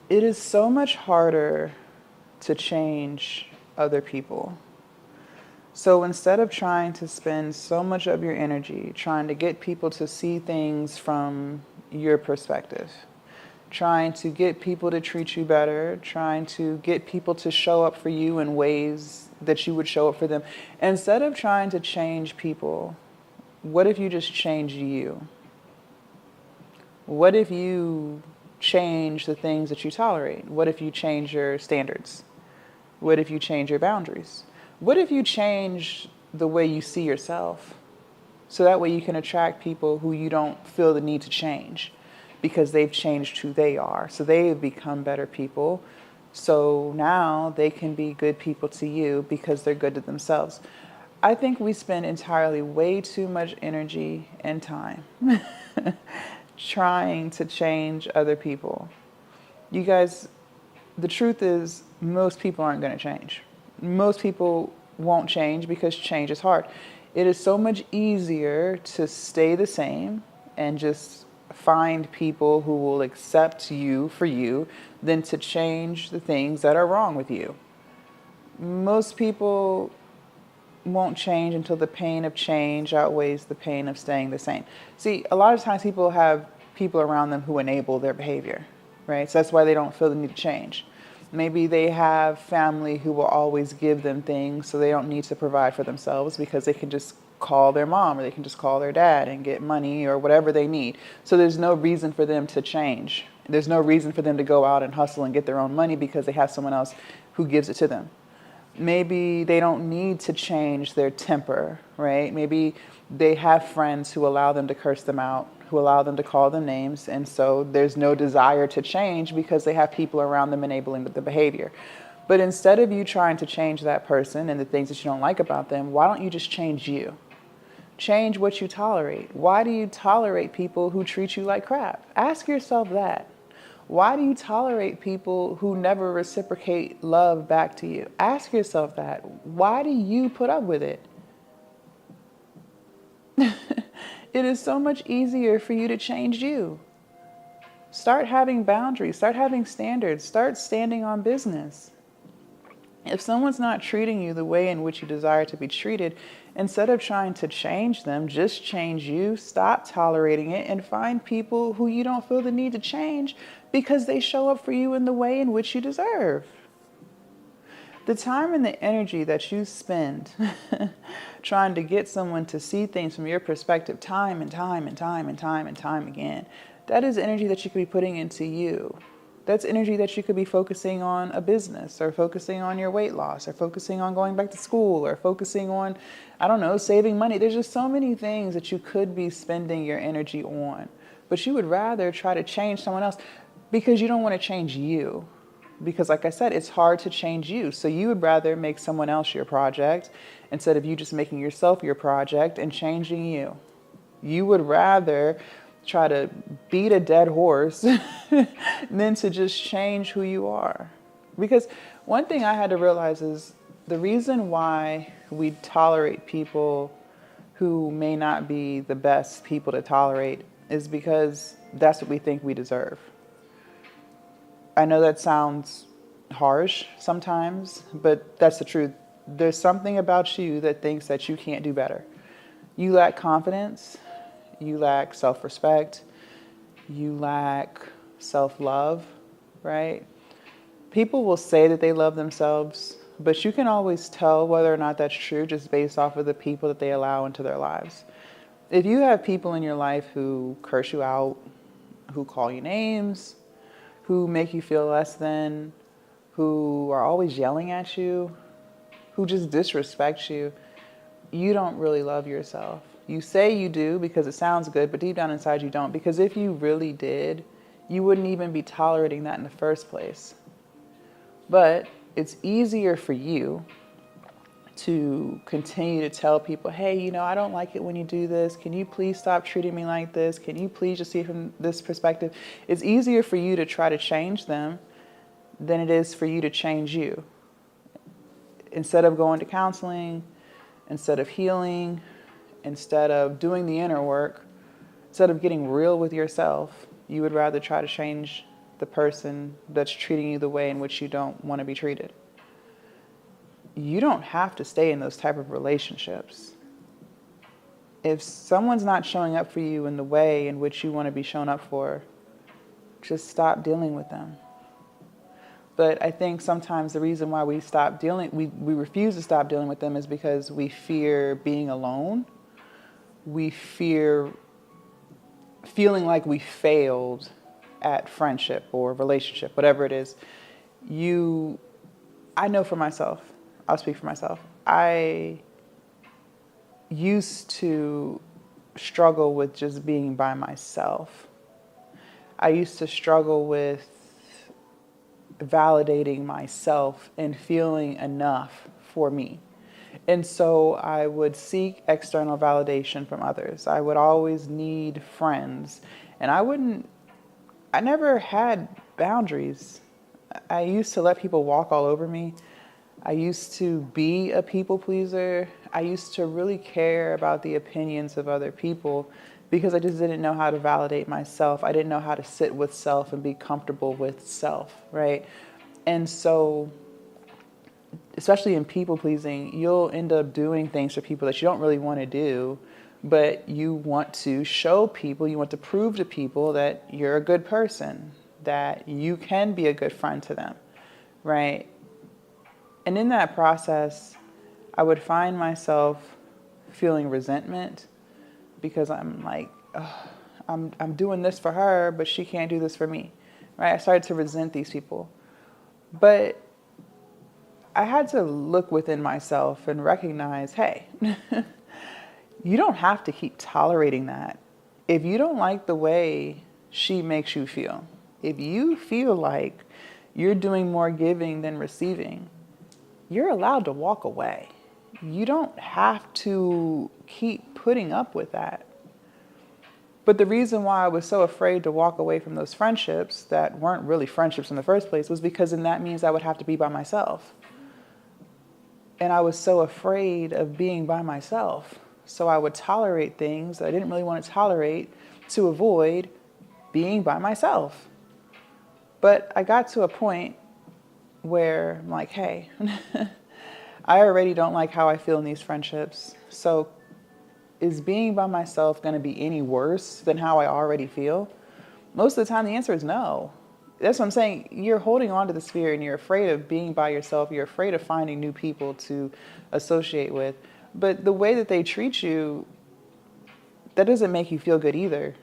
It is so much harder to change other people. So instead of trying to spend so much of your energy trying to get people to see things from your perspective, trying to get people to treat you better, trying to get people to show up for you in ways that you would show up for them, instead of trying to change people, what if you just change you? What if you change the things that you tolerate? What if you change your standards? What if you change your boundaries? What if you change the way you see yourself? So that way you can attract people who you don't feel the need to change because they've changed who they are. So they've become better people. So now they can be good people to you because they're good to themselves. I think we spend entirely way too much energy and time trying to change other people. You guys, the truth is, most people aren't going to change. Most people won't change because change is hard. It is so much easier to stay the same and just find people who will accept you for you than to change the things that are wrong with you. Most people won't change until the pain of change outweighs the pain of staying the same. See, a lot of times people have people around them who enable their behavior, right? So that's why they don't feel the need to change. Maybe they have family who will always give them things, so they don't need to provide for themselves because they can just call their mom or they can just call their dad and get money or whatever they need. So there's no reason for them to change. There's no reason for them to go out and hustle and get their own money because they have someone else who gives it to them. Maybe they don't need to change their temper, right? Maybe they have friends who allow them to curse them out, who allow them to call them names, and so there's no desire to change because they have people around them enabling the behavior. But instead of you trying to change that person and the things that you don't like about them, why don't you just change you? Change what you tolerate. Why do you tolerate people who treat you like crap? Ask yourself that. Why do you tolerate people who never reciprocate love back to you? Ask yourself that. Why do you put up with it? It is so much easier for you to change you. Start having boundaries, start having standards, start standing on business. If someone's not treating you the way in which you desire to be treated, instead of trying to change them, just change you, stop tolerating it, and find people who you don't feel the need to change because they show up for you in the way in which you deserve. The time and the energy that you spend trying to get someone to see things from your perspective time and time and time and time and time again, that is energy that you could be putting into you. That's energy that you could be focusing on a business or focusing on your weight loss or focusing on going back to school or focusing on, I don't know, saving money. There's just so many things that you could be spending your energy on, but you would rather try to change someone else because you don't want to change you. Because like I said, it's hard to change you. So you would rather make someone else your project instead of you just making yourself your project and changing you. You would rather try to beat a dead horse than to just change who you are. Because one thing I had to realize is the reason why we tolerate people who may not be the best people to tolerate is because that's what we think we deserve. I know that sounds harsh sometimes, but that's the truth. There's something about you that thinks that you can't do better. You lack confidence, you lack self-respect, you lack self-love, right? People will say that they love themselves, but you can always tell whether or not that's true just based off of the people that they allow into their lives. If you have people in your life who curse you out, who call you names, who make you feel less than, who are always yelling at you, who just disrespect you, you don't really love yourself. You say you do because it sounds good, but deep down inside you don't. Because if you really did, you wouldn't even be tolerating that in the first place. But it's easier for you to continue to tell people, hey, you know, I don't like it when you do this. Can you please stop treating me like this? Can you please just see it from this perspective? It's easier for you to try to change them than it is for you to change you. Instead of going to counseling, instead of healing, instead of doing the inner work, instead of getting real with yourself, you would rather try to change the person that's treating you the way in which you don't want to be treated. You don't have to stay in those type of relationships. If someone's not showing up for you in the way in which you want to be shown up for, just stop dealing with them. But I think sometimes the reason why we refuse to stop dealing with them is because we fear being alone. We fear feeling like we failed at friendship or relationship, whatever it is. I know for myself, I'll speak for myself. I used to struggle with just being by myself. I used to struggle with validating myself and feeling enough for me. And so I would seek external validation from others. I would always need friends. And I never had boundaries. I used to let people walk all over me. I used to be a people pleaser. I used to really care about the opinions of other people because I just didn't know how to validate myself. I didn't know how to sit with self and be comfortable with self, right? And so, especially in people pleasing, you'll end up doing things for people that you don't really want to do, but you want to show people, you want to prove to people that you're a good person, that you can be a good friend to them, right? And in that process, I would find myself feeling resentment because I'm like, oh, I'm doing this for her, but she can't do this for me, right? I started to resent these people. But I had to look within myself and recognize, hey, you don't have to keep tolerating that. If you don't like the way she makes you feel, if you feel like you're doing more giving than receiving, you're allowed to walk away. You don't have to keep putting up with that. But the reason why I was so afraid to walk away from those friendships that weren't really friendships in the first place was because then that means I would have to be by myself. And I was so afraid of being by myself. So I would tolerate things that I didn't really want to tolerate to avoid being by myself. But I got to a point where I'm like, hey, I already don't like how I feel in these friendships. So is being by myself going to be any worse than how I already feel? Most of the time, the answer is no. That's what I'm saying. You're holding on to this fear and you're afraid of being by yourself. You're afraid of finding new people to associate with. But the way that they treat you, that doesn't make you feel good either.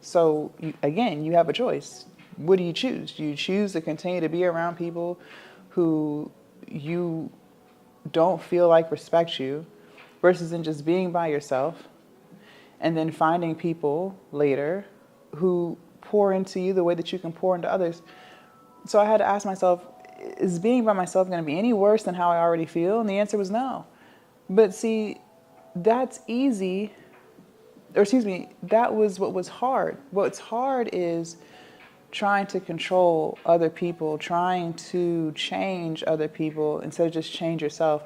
So again, you have a choice. What do you choose? Do you choose to continue to be around people who you don't feel like respect you versus in just being by yourself and then finding people later who pour into you the way that you can pour into others? So I had to ask myself, is being by myself going to be any worse than how I already feel? And the answer was no. But see, that's easy. Or excuse me, that was what was hard. What's hard is trying to control other people, trying to change other people instead of just change yourself.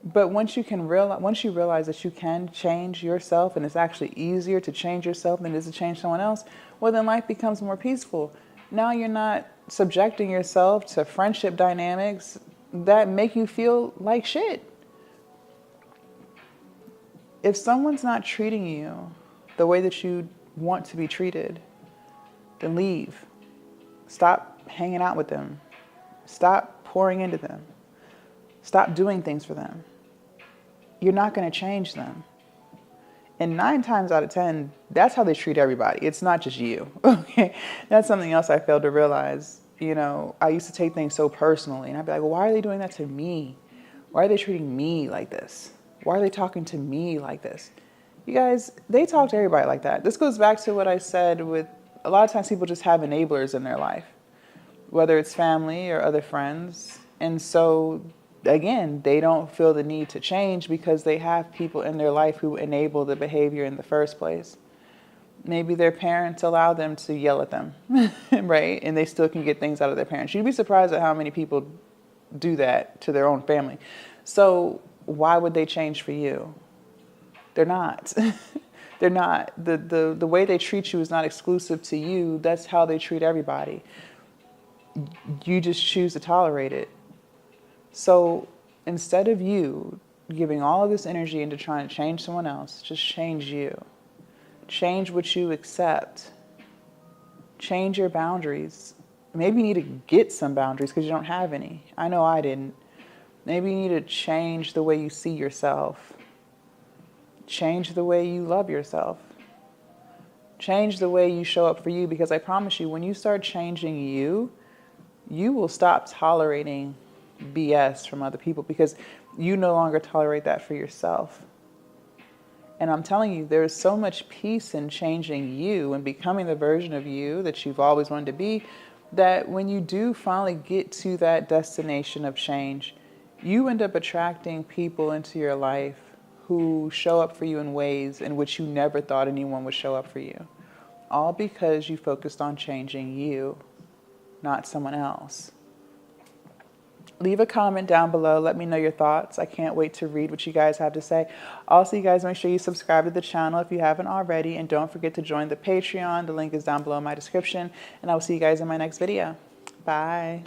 But once you realize that you can change yourself and it's actually easier to change yourself than it is to change someone else, well, then life becomes more peaceful. Now you're not subjecting yourself to friendship dynamics that make you feel like shit. If someone's not treating you the way that you want to be treated, then leave. Stop hanging out with them. Stop pouring into them. Stop doing things for them. You're not going to change them. And 9 times out of 10, that's how they treat everybody. It's not just you. Okay, that's something else I failed to realize. You know, I used to take things so personally, and I'd be like, well, why are they doing that to me? Why are they treating me like this? Why are they talking to me like this? You guys, they talk to everybody like that. This goes back to what I said with a lot of times people just have enablers in their life, whether it's family or other friends. And so, again, they don't feel the need to change because they have people in their life who enable the behavior in the first place. Maybe their parents allow them to yell at them, right? And they still can get things out of their parents. You'd be surprised at how many people do that to their own family. So why would they change for you? They're not. They're not. The way they treat you is not exclusive to you. That's how they treat everybody. you just choose to tolerate it. So instead of you giving all of this energy into trying to change someone else, just change you. Change what you accept. Change your boundaries. Maybe you need to get some boundaries because you don't have any. I know I didn't. Maybe you need to change the way you see yourself. Change the way you love yourself. Change the way you show up for you, because I promise you, when you start changing you, you will stop tolerating BS from other people because you no longer tolerate that for yourself. And I'm telling you, there's so much peace in changing you and becoming the version of you that you've always wanted to be, that when you do finally get to that destination of change, you end up attracting people into your life who show up for you in ways in which you never thought anyone would show up for you. All because you focused on changing you, not someone else. Leave a comment down below. Let me know your thoughts. I can't wait to read what you guys have to say. Also, you guys make sure you subscribe to the channel if you haven't already. And don't forget to join the Patreon. The link is down below in my description. And I will see you guys in my next video. Bye.